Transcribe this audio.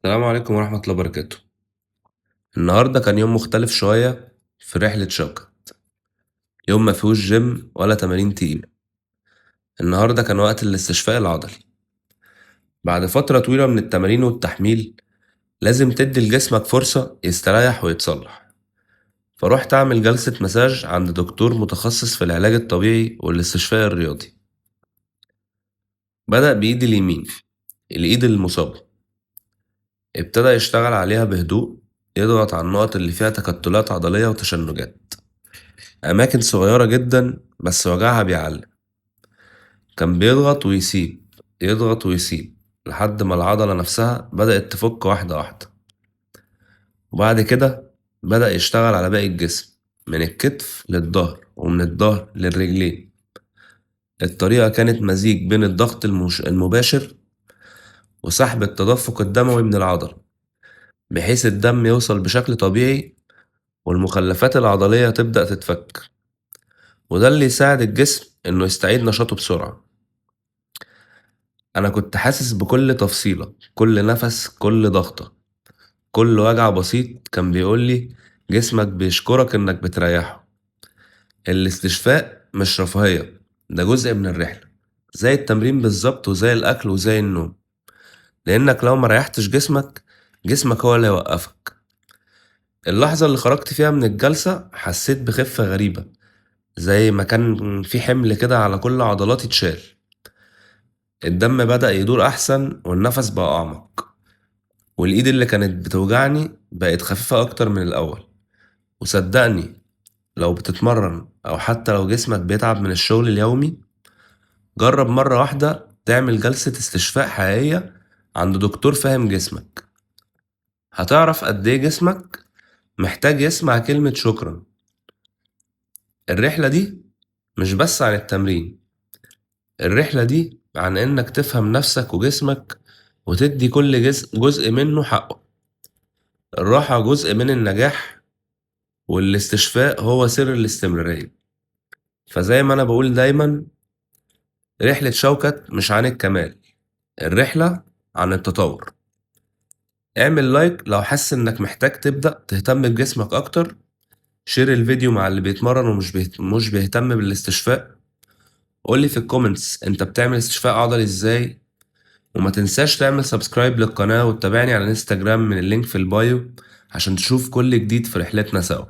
السلام عليكم ورحمة الله وبركاته. النهاردة كان يوم مختلف شوية في رحلة شوكة. يوم ما فيهوش جيم ولا تمارين تقيلة. النهاردة كان وقت الاستشفاء العضلي. بعد فترة طويلة من التمارين والتحميل لازم تدي لجسمك فرصة يستريح ويتصلح. فروحت أعمل جلسة مساج عند دكتور متخصص في العلاج الطبيعي والاستشفاء الرياضي. بدأ بإيدي اليمين، الإيد المصابة. ابتدى يشتغل عليها بهدوء، يضغط على النقط اللي فيها تكتلات عضلية وتشنجات، أماكن صغيرة جدا بس وجعها بيعلم. كان بيضغط ويسيب، يضغط ويسيب، لحد ما العضلة نفسها بدأت تفك واحدة واحدة. وبعد كده بدأ يشتغل على باقي الجسم، من الكتف للظهر ومن الظهر للرجلين. الطريقة كانت مزيج بين الضغط المباشر وسحب التدفق الدموي من العضلة، بحيث الدم يوصل بشكل طبيعي والمخلفات العضلية تبدأ تتفك. وده اللي يساعد الجسم إنه يستعيد نشاطه بسرعة. أنا كنت حاسس بكل تفصيلة، كل نفس، كل ضغطة، كل وجع بسيط كان بيقولي جسمك بيشكرك إنك بتريحه. الاستشفاء مش رفاهية، ده جزء من الرحلة، زي التمرين بالظبط وزي الأكل وزي النوم. لأنك لو مريحتش جسمك، جسمك هو اللي هيوقفك. اللحظة اللي خرجت فيها من الجلسة حسيت بخفة غريبة، زي ما كان في حمل كده على كل عضلاتي اتشال. الدم بدأ يدور أحسن والنفس بقى أعمق، والإيد اللي كانت بتوجعني بقت خفيفة أكتر من الأول. وصدقني، لو بتتمرن أو حتى لو جسمك بيتعب من الشغل اليومي، جرب مرة واحدة تعمل جلسة استشفاء حقيقية عند دكتور فاهم جسمك. هتعرف قد إيه جسمك محتاج يسمع كلمة شكرا. الرحلة دي مش بس عن التمرين، الرحلة دي عن إنك تفهم نفسك وجسمك وتدي كل جزء منه حقه. الراحة جزء من النجاح، والاستشفاء هو سر الاستمرارية. فزي ما أنا بقول دايما، رحلة شوكت مش عن الكمال، الرحلة عن التطور. اعمل لايك لو حاسس انك محتاج تبدأ تهتم بجسمك اكتر. شير الفيديو مع اللي بيتمرن ومش مش بيهتم بالاستشفاء. قولي في الكومنتس انت بتعمل استشفاء عضلي ازاي. وما تنساش تعمل سبسكرايب للقناة وتتابعني على انستجرام من اللينك في البايو، عشان تشوف كل جديد في رحلتنا سوا.